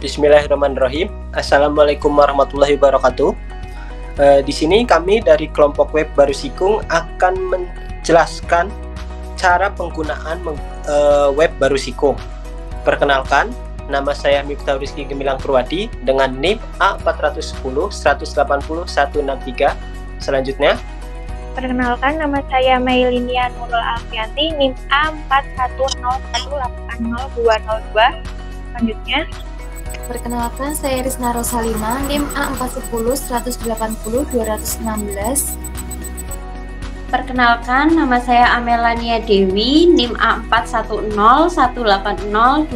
Bismillahirrahmanirrahim. Assalamualaikum warahmatullahi wabarakatuh. Di sini kami dari kelompok web Baru Sikung akan menjelaskan cara penggunaan web Baru Sikung. Perkenalkan, nama saya Miftahul Rizky Gemilang Purwadi dengan NIM A410180163. Selanjutnya, perkenalkan, nama saya Mailinia Nurul Alfianti, NIM A410180202. Selanjutnya, perkenalkan, saya Rizna Rosalina, NIM A410180-216. Perkenalkan, nama saya Amelania Dewi, NIM A410180-226.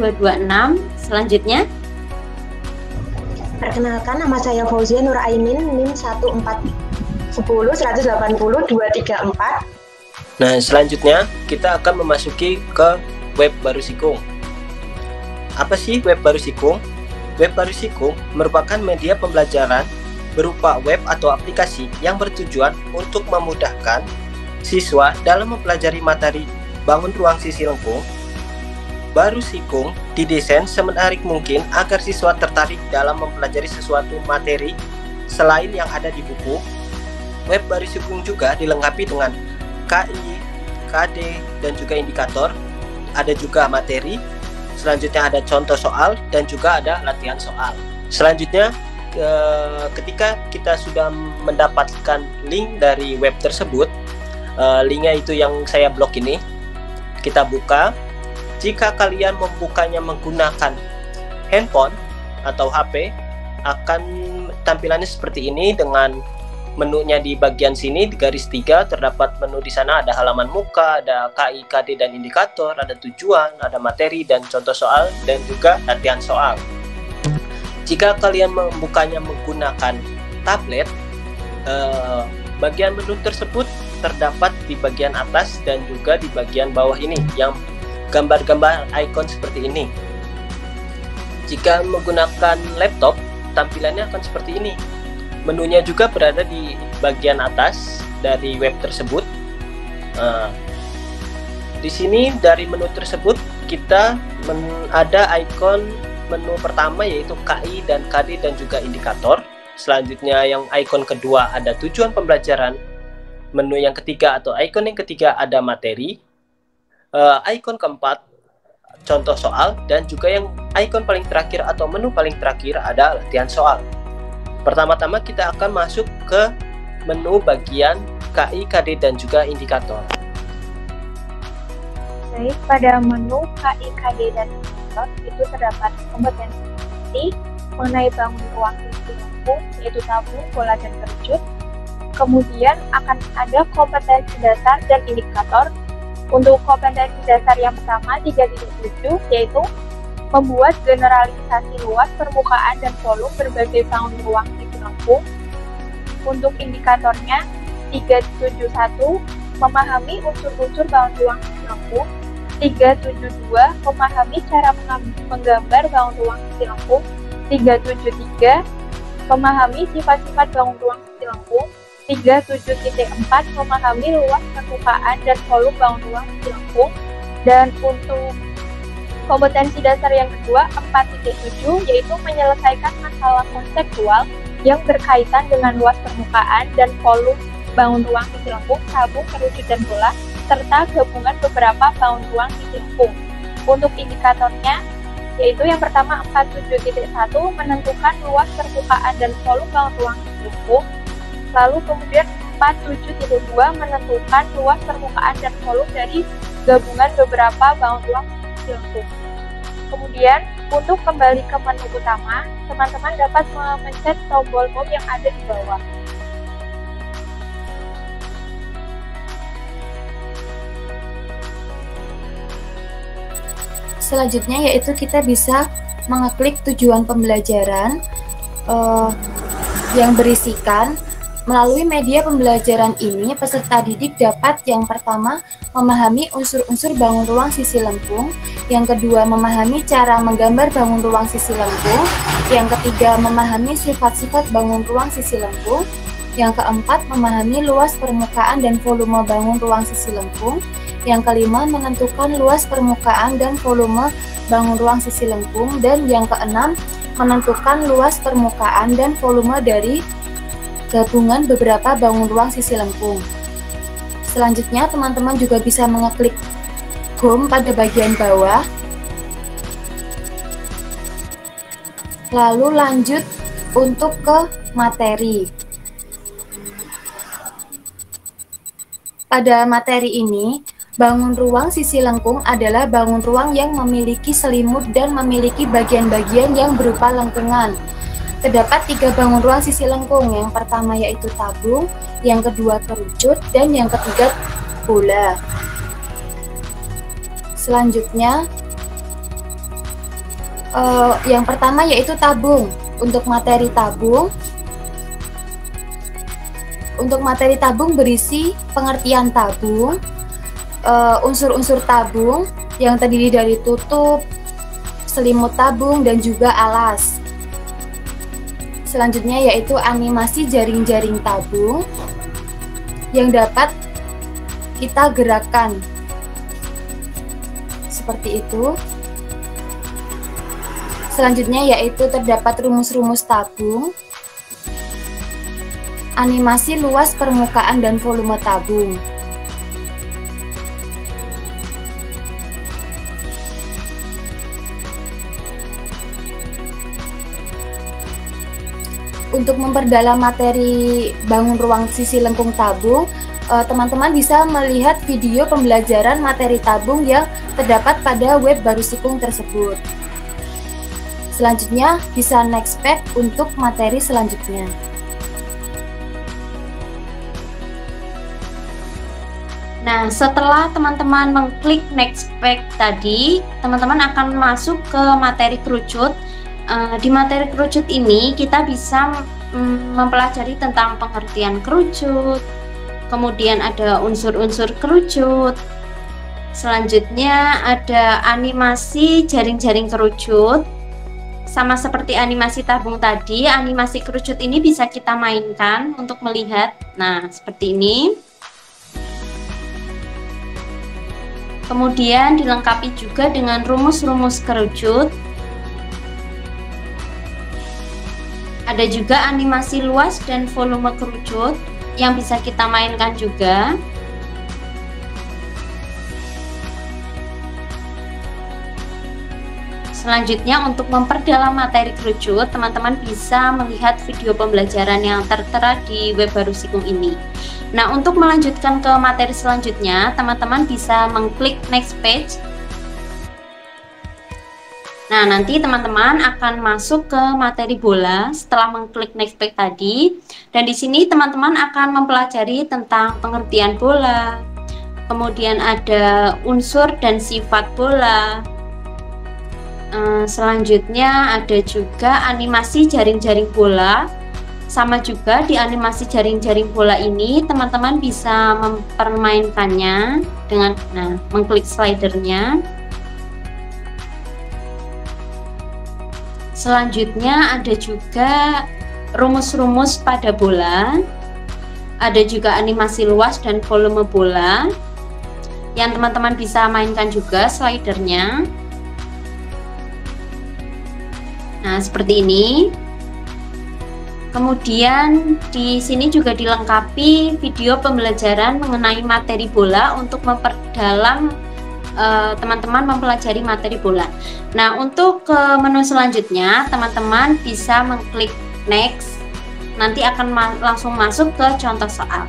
Selanjutnya, perkenalkan, nama saya Fauzia Nur Aimin, NIM 1410180-234. nah selanjutnya kita akan memasuki ke web Baru Sikung. Apa sih web Baru Sikung? Web Baru Sikung merupakan media pembelajaran berupa web atau aplikasi yang bertujuan untuk memudahkan siswa dalam mempelajari materi bangun ruang sisi lengkung. Baru Sikung didesain semenarik mungkin agar siswa tertarik dalam mempelajari sesuatu materi selain yang ada di buku. Web Baru Sikung juga dilengkapi dengan KI, KD, dan juga indikator. Ada juga materi. Selanjutnya ada contoh soal dan juga ada latihan soal. Selanjutnya, ketika kita sudah mendapatkan link dari web tersebut, linknya itu yang saya blok ini, kita buka. Jika kalian membukanya menggunakan handphone atau HP, akan tampilannya seperti ini dengan menunya di bagian sini di garis 3 terdapat menu. Di sana ada halaman muka, ada KI, KD, dan indikator, ada tujuan, ada materi dan contoh soal, dan juga latihan soal. Jika kalian membukanya menggunakan tablet, bagian menu tersebut terdapat di bagian atas dan juga di bagian bawah ini yang gambar-gambar icon seperti ini. Jika menggunakan laptop, tampilannya akan seperti ini. Menunya juga berada di bagian atas dari web tersebut. Di sini dari menu tersebut kita ada ikon menu pertama yaitu KI dan KD dan juga indikator. Selanjutnya yang ikon kedua ada tujuan pembelajaran. Menu yang ketiga atau ikon yang ketiga ada materi. Ikon keempat contoh soal, dan juga yang ikon paling terakhir atau menu paling terakhir ada latihan soal. Pertama-tama kita akan masuk ke menu bagian KI, KD, dan juga indikator. baik, pada menu KI, KD, dan indikator itu terdapat kompetensi mengenai bangun ruang sisi lengkung, yaitu tabung, bola, dan kerucut. Kemudian akan ada kompetensi dasar dan indikator. Untuk kompetensi dasar yang pertama 3.7 yaitu membuat generalisasi luas permukaan dan volume berbagai bangun ruang sisi lengkung. Untuk indikatornya 371 memahami unsur-unsur bangun ruang sisi lengkung. 372 memahami cara menggambar bangun ruang sisi lengkung. 373 memahami sifat-sifat bangun ruang sisi lengkung. 37.4 memahami luas permukaan dan volume bangun ruang sisi lengkung. Dan untuk kompetensi dasar yang kedua 4.7 yaitu menyelesaikan masalah konseptual yang berkaitan dengan luas permukaan dan volume bangun ruang sisi lengkung, tabung, kerucut, dan bola, serta gabungan beberapa bangun ruang sisi lengkung. Untuk indikatornya yaitu yang pertama 47.1 menentukan luas permukaan dan volume bangun ruang sisi lengkung. Lalu kemudian 47.2 menentukan luas permukaan dan volume dari gabungan beberapa bangun ruang sisi lengkung. Kemudian untuk kembali ke menu utama, teman-teman dapat memencet tombol home yang ada di bawah. Selanjutnya yaitu kita bisa mengeklik tujuan pembelajaran yang berisikan melalui media pembelajaran ini peserta didik dapat yang pertama memahami unsur-unsur bangun ruang sisi lengkung, yang kedua memahami cara menggambar bangun ruang sisi lengkung, yang ketiga memahami sifat-sifat bangun ruang sisi lengkung, yang keempat memahami luas permukaan dan volume bangun ruang sisi lengkung, yang kelima menentukan luas permukaan dan volume bangun ruang sisi lengkung, dan yang keenam menentukan luas permukaan dan volume dari gabungan beberapa bangun ruang sisi lengkung. Selanjutnya, teman-teman juga bisa mengeklik home pada bagian bawah. Lalu lanjut untuk ke materi. Pada materi ini, bangun ruang sisi lengkung adalah bangun ruang yang memiliki selimut dan memiliki bagian-bagian yang berupa lengkungan. Terdapat 3 bangun ruang sisi lengkung. Yang pertama yaitu tabung, yang kedua kerucut, dan yang ketiga bola. Selanjutnya, yang pertama yaitu tabung. Untuk materi tabung berisi pengertian tabung, unsur-unsur tabung yang terdiri dari tutup, selimut tabung, dan juga alas. Selanjutnya yaitu animasi jaring-jaring tabung yang dapat kita gerakkan. Seperti itu. Selanjutnya yaitu terdapat rumus-rumus tabung, animasi luas permukaan dan volume tabung. Untuk memperdalam materi bangun ruang sisi lengkung tabung, teman-teman bisa melihat video pembelajaran materi tabung yang terdapat pada web Baru Sikung tersebut. Selanjutnya, bisa next page untuk materi selanjutnya. Nah, setelah teman-teman mengklik next page tadi, teman-teman akan masuk ke materi kerucut. Di materi kerucut ini kita bisa mempelajari tentang pengertian kerucut, kemudian ada unsur-unsur kerucut. Selanjutnya ada animasi jaring-jaring kerucut. Sama seperti animasi tabung tadi, animasi kerucut ini bisa kita mainkan untuk melihat. Nah, seperti ini. Kemudian dilengkapi juga dengan rumus-rumus kerucut. Ada juga animasi luas dan volume kerucut yang bisa kita mainkan juga. Selanjutnya, untuk memperdalam materi kerucut, teman-teman bisa melihat video pembelajaran yang tertera di web Baru Sikung ini. Nah, untuk melanjutkan ke materi selanjutnya, teman-teman bisa mengklik next page. Nah, nanti teman-teman akan masuk ke materi bola setelah mengklik next page tadi. Dan di sini teman-teman akan mempelajari tentang pengertian bola. Kemudian ada unsur dan sifat bola. Selanjutnya ada juga animasi jaring-jaring bola. Sama juga di animasi jaring-jaring bola ini teman-teman bisa mempermainkannya dengan mengklik slidernya. Selanjutnya ada juga rumus-rumus pada bola. Ada juga animasi luas dan volume bola yang teman-teman bisa mainkan juga slidernya. Nah, seperti ini. Kemudian di sini juga dilengkapi video pembelajaran mengenai materi bola untuk memperdalam teman-teman mempelajari materi bola. Nah, untuk ke menu selanjutnya, teman-teman bisa mengklik next. Nanti akan langsung masuk ke contoh soal.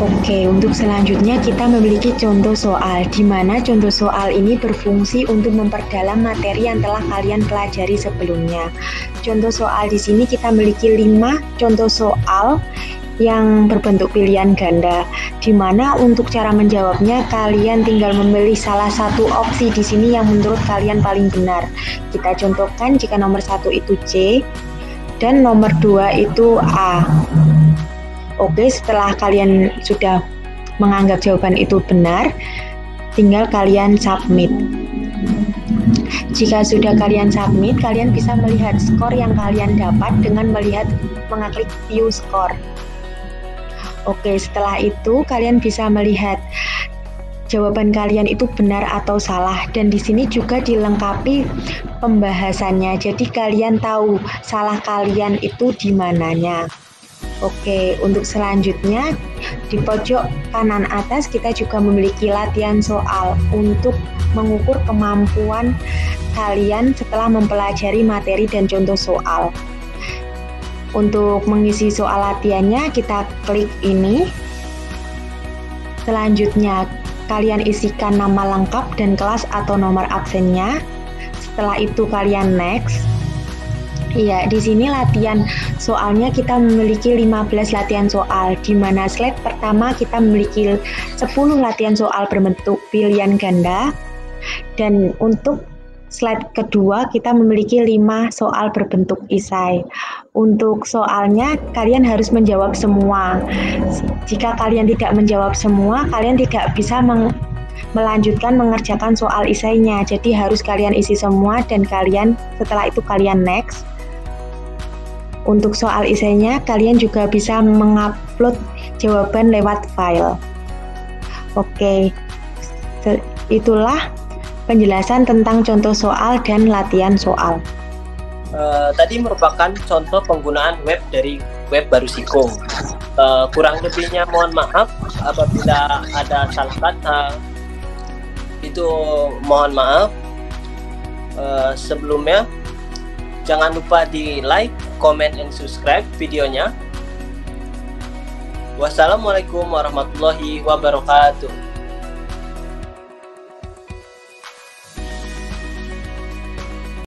Oke, untuk selanjutnya kita memiliki contoh soal, di mana contoh soal ini berfungsi untuk memperdalam materi yang telah kalian pelajari sebelumnya. Contoh soal di sini kita memiliki 5 contoh soal yang berbentuk pilihan ganda, di mana untuk cara menjawabnya kalian tinggal memilih salah satu opsi di sini yang menurut kalian paling benar. Kita contohkan jika nomor 1 itu C dan nomor 2 itu A. Oke, setelah kalian sudah menganggap jawaban itu benar, tinggal kalian submit. Jika sudah kalian submit, kalian bisa melihat skor yang kalian dapat dengan mengklik view score. Oke, setelah itu kalian bisa melihat jawaban kalian itu benar atau salah, dan di sini juga dilengkapi pembahasannya. Jadi kalian tahu salah kalian itu di mananya. Oke, untuk selanjutnya di pojok kanan atas kita juga memiliki latihan soal untuk mengukur kemampuan kalian setelah mempelajari materi dan contoh soal. Untuk mengisi soal latihannya kita klik ini. Selanjutnya kalian isikan nama lengkap dan kelas atau nomor absennya. Setelah itu kalian next. Iya, di sini latihan soalnya kita memiliki 15 latihan soal, di mana slide pertama kita memiliki 10 latihan soal berbentuk pilihan ganda, dan untuk slide kedua kita memiliki 5 soal berbentuk esai. Untuk soalnya kalian harus menjawab semua. Jika kalian tidak menjawab semua, kalian tidak bisa melanjutkan mengerjakan soal esainya. Jadi harus kalian isi semua dan kalian setelah itu kalian next. Untuk soal esainya, kalian juga bisa mengupload jawaban lewat file. Oke, itulah penjelasan tentang contoh soal dan latihan soal. Tadi merupakan contoh penggunaan web dari web baru Sikung. Kurang lebihnya mohon maaf apabila ada salah kata. Itu mohon maaf. Sebelumnya, jangan lupa di like, comment, and subscribe videonya. Wassalamualaikum warahmatullahi wabarakatuh.